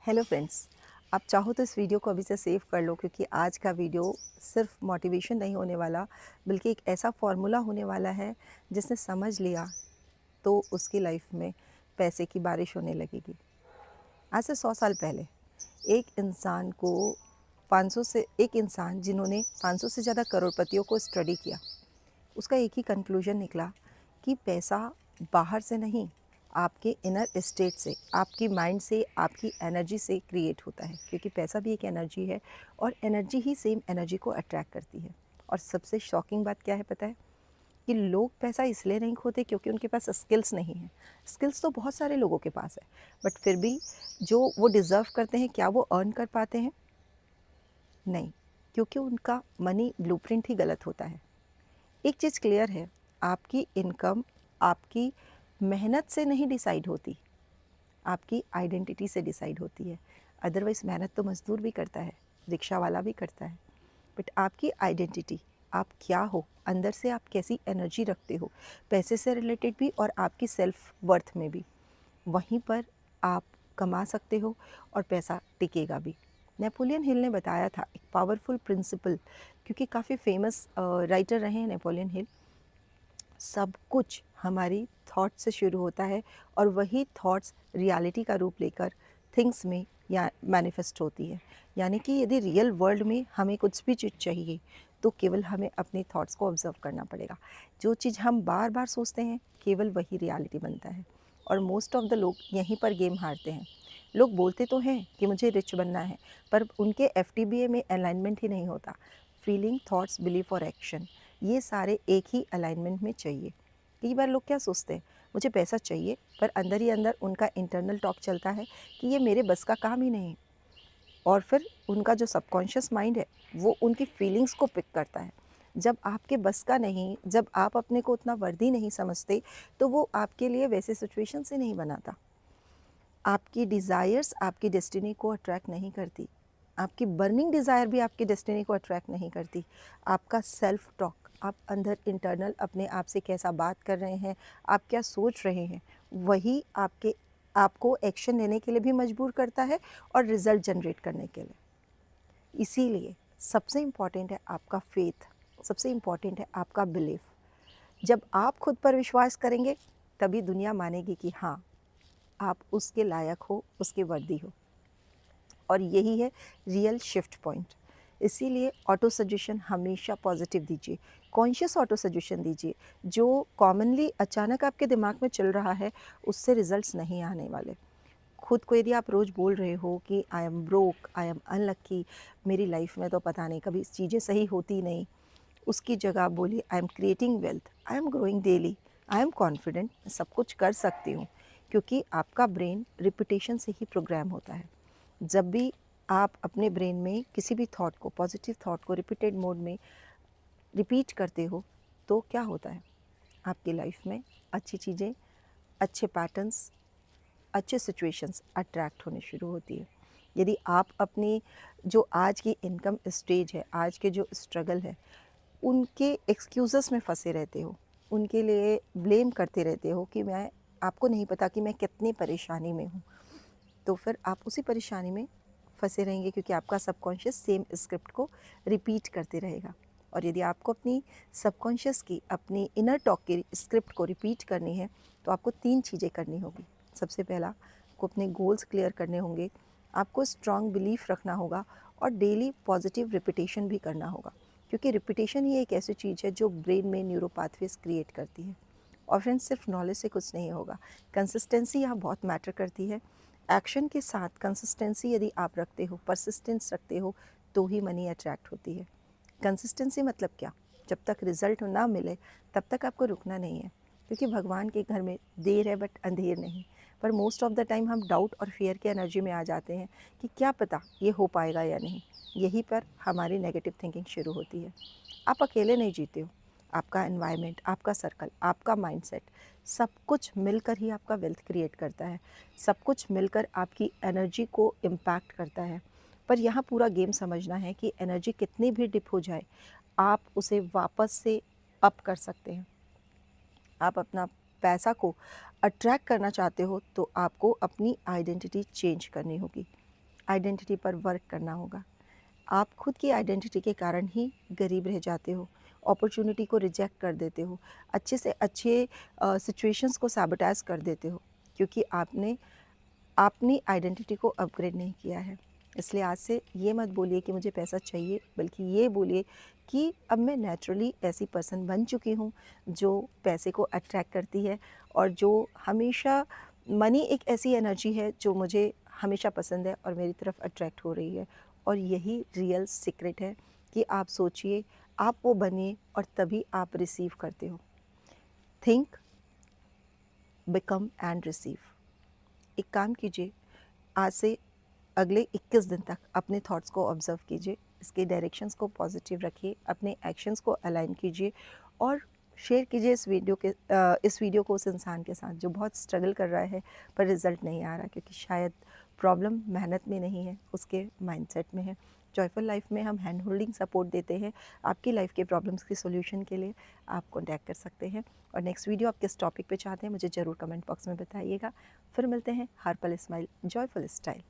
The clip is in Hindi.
Hello friends. आप चाहो तो इस वीडियो को अभी से सेव कर लो, क्योंकि आज का वीडियो सिर्फ मोटिवेशन नहीं होने वाला, बल्कि एक ऐसा फार्मूला होने वाला है जिसने समझ लिया तो उसकी लाइफ में पैसे की बारिश होने लगेगी। आज से 100 साल पहले एक इंसान को 500 से एक इंसान जिन्होंने 500 से ज़्यादा करोड़पतियों को स्टडी किया, उसका एक ही कंक्लूजन निकला कि पैसा बाहर से नहीं, आपके इनर स्टेट से, आपकी माइंड से, आपकी एनर्जी से क्रिएट होता है। क्योंकि पैसा भी एक एनर्जी है और एनर्जी ही सेम एनर्जी को अट्रैक्ट करती है। और सबसे शॉकिंग बात क्या है पता है? कि लोग पैसा इसलिए नहीं खोते क्योंकि उनके पास स्किल्स नहीं है। स्किल्स तो बहुत सारे लोगों के पास है, बट फिर भी जो वो डिज़र्व करते हैं, क्या वो अर्न कर पाते हैं? नहीं, क्योंकि उनका मनी ब्लूप्रिंट ही गलत होता है। एक चीज़ क्लियर है, आपकी इनकम आपकी मेहनत से नहीं डिसाइड होती, आपकी आइडेंटिटी से डिसाइड होती है। अदरवाइज़ मेहनत तो मज़दूर भी करता है, रिक्शा वाला भी करता है, बट आपकी आइडेंटिटी, आप क्या हो, अंदर से आप कैसी एनर्जी रखते हो, पैसे से रिलेटेड भी और आपकी सेल्फ वर्थ में भी, वहीं पर आप कमा सकते हो और पैसा टिकेगा भी। नेपोलियन हिल ने बताया था एक पावरफुल प्रिंसिपल, क्योंकि काफ़ी फेमस राइटर रहे हैं नेपोलियन हिल। सब कुछ हमारी थॉट से शुरू होता है और वही थॉट्स रियलिटी का रूप लेकर थिंग्स में या मैनिफेस्ट होती है। यानी कि यदि रियल वर्ल्ड में हमें कुछ भी चीज़ चाहिए तो केवल हमें अपने थॉट्स को ऑब्जर्व करना पड़ेगा। जो चीज़ हम बार बार सोचते हैं केवल वही रियलिटी बनता है। और मोस्ट ऑफ द लोग यहीं पर गेम हारते हैं। लोग बोलते तो हैं कि मुझे रिच बनना है, पर उनके एफटीबीए में अलाइनमेंट ही नहीं होता। फीलिंग, थॉट्स, बिलीफ और एक्शन, ये सारे एक ही अलाइनमेंट में चाहिए। कई बार लोग क्या सोचते हैं, मुझे पैसा चाहिए, पर अंदर ही अंदर उनका इंटरनल टॉक चलता है कि ये मेरे बस का काम ही नहीं। और फिर उनका जो सबकॉन्शियस माइंड है वो उनकी फीलिंग्स को पिक करता है। जब आपके बस का नहीं, जब आप अपने को उतना वर्दी नहीं समझते, तो वो आपके लिए वैसे सिचुएशन से नहीं बनाता। आपकी डिज़ायर्स आपकी डेस्टिनी को अट्रैक्ट नहीं करती। आपकी बर्निंग डिज़ायर भी आपकी डेस्टिनी को अट्रैक्ट नहीं करती। आपका सेल्फ टॉक, आप अंदर इंटरनल अपने आप से कैसा बात कर रहे हैं, आप क्या सोच रहे हैं, वही आपको एक्शन लेने के लिए भी मजबूर करता है और रिज़ल्ट जनरेट करने के लिए। इसीलिए सबसे इम्पॉर्टेंट है आपका फेथ, सबसे इम्पॉर्टेंट है आपका बिलीफ। जब आप खुद पर विश्वास करेंगे तभी दुनिया मानेगी कि हाँ, आप उसके लायक हो, उसके वर्दी हो। और यही है रियल शिफ्ट पॉइंट। इसीलिए ऑटो सजेशन हमेशा पॉजिटिव दीजिए, कॉन्शियस ऑटो सजेशन दीजिए। जो कॉमनली अचानक आपके दिमाग में चल रहा है उससे रिजल्ट्स नहीं आने वाले। खुद को यदि आप रोज़ बोल रहे हो कि I am broke, I am unlucky, मेरी लाइफ में तो पता नहीं कभी चीज़ें सही होती नहीं, उसकी जगह बोलिए I am creating wealth, I am growing daily, I am confident, मैं सब कुछ कर सकती हूँ। क्योंकि आपका ब्रेन रिपीटेशन से ही प्रोग्राम होता है। जब भी आप अपने ब्रेन में किसी भी थॉट को, पॉजिटिव थॉट को रिपीटेड मोड में रिपीट करते हो तो क्या होता है, आपकी लाइफ में अच्छी चीज़ें, अच्छे पैटर्न्स, अच्छे सिचुएशंस अट्रैक्ट होने शुरू होती है। यदि आप अपनी जो आज की इनकम स्टेज है, आज के जो स्ट्रगल है, उनके एक्सक्यूज़ेस में फंसे रहते हो, उनके लिए ब्लेम करते रहते हो कि मैं, आपको नहीं पता कि मैं कितनी परेशानी में हूँ, तो फिर आप उसी परेशानी में फंसे रहेंगे, क्योंकि आपका सबकॉन्शियस सेम स्क्रिप्ट को रिपीट करते रहेगा। और यदि आपको अपनी सबकॉन्शियस की, अपनी इनर टॉक की स्क्रिप्ट को रिपीट करनी है तो आपको 3 चीज़ें करनी होगी। सबसे पहला, आपको अपने गोल्स क्लियर करने होंगे, आपको स्ट्रॉन्ग बिलीफ रखना होगा और डेली पॉजिटिव रिपीटेशन भी करना होगा। क्योंकि रिपीटेशन ही एक ऐसी चीज़ है जो ब्रेन में न्यूरो पाथवेज क्रिएट करती है। और फ्रेंड्स, सिर्फ नॉलेज से कुछ नहीं होगा, कंसिस्टेंसी यहाँ बहुत मैटर करती है। एक्शन के साथ कंसिस्टेंसी यदि आप रखते हो, परसिस्टेंस रखते हो, तो ही मनी अट्रैक्ट होती है। कंसिस्टेंसी मतलब क्या? जब तक रिजल्ट ना मिले तब तक आपको रुकना नहीं है, क्योंकि भगवान के घर में देर है बट अंधेर नहीं। पर मोस्ट ऑफ द टाइम हम डाउट और फियर की एनर्जी में आ जाते हैं कि क्या पता ये हो पाएगा या नहीं। यहीं पर हमारी नेगेटिव थिंकिंग शुरू होती है। आप अकेले नहीं जीते हो, आपका एनवायरनमेंट, आपका सर्कल, आपका माइंडसेट, सब कुछ मिलकर ही आपका वेल्थ क्रिएट करता है। सब कुछ मिलकर आपकी एनर्जी को इम्पैक्ट करता है। पर यहाँ पूरा गेम समझना है कि एनर्जी कितनी भी डिप हो जाए, आप उसे वापस से अप कर सकते हैं। आप अपना पैसा को अट्रैक्ट करना चाहते हो तो आपको अपनी आइडेंटिटी चेंज करनी होगी। आइडेंटिटी पर वर्क करना होगा। आप खुद की आइडेंटिटी के कारण ही गरीब रह जाते हो, अपॉर्चुनिटी को रिजेक्ट कर देते हो, अच्छे से अच्छे सिचुएशंस को सैबोटाइज कर देते हो, क्योंकि आपने अपनी आइडेंटिटी को अपग्रेड नहीं किया है। इसलिए आज से ये मत बोलिए कि मुझे पैसा चाहिए, बल्कि ये बोलिए कि अब मैं नेचुरली ऐसी पर्सन बन चुकी हूँ जो पैसे को अट्रैक्ट करती है, और जो हमेशा मनी एक ऐसी एनर्जी है जो मुझे हमेशा पसंद है और मेरी तरफ अट्रैक्ट हो रही है। और यही रियल सीक्रेट है कि आप सोचिए, आप वो बनिए और तभी आप रिसीव करते हो। Think, become and receive. एक काम कीजिए, आज से अगले 21 दिन तक अपने थॉट्स को ऑब्ज़र्व कीजिए, इसके डायरेक्शंस को पॉजिटिव रखिए, अपने एक्शंस को अलाइन कीजिए और शेयर कीजिए इस वीडियो को उस इंसान के साथ जो बहुत स्ट्रगल कर रहा है पर रिज़ल्ट नहीं आ रहा, क्योंकि शायद प्रॉब्लम मेहनत में नहीं है, उसके माइंडसेट में है। जॉयफुल लाइफ में हम हैंड होल्डिंग सपोर्ट देते हैं। आपकी लाइफ के प्रॉब्लम्स के सॉल्यूशन के लिए आप कॉन्टैक्ट कर सकते हैं। और नेक्स्ट वीडियो आप किस टॉपिक पे चाहते हैं मुझे ज़रूर कमेंट बॉक्स में बताइएगा। फिर मिलते हैं। हर पल स्माइल, जॉयफुल स्टाइल।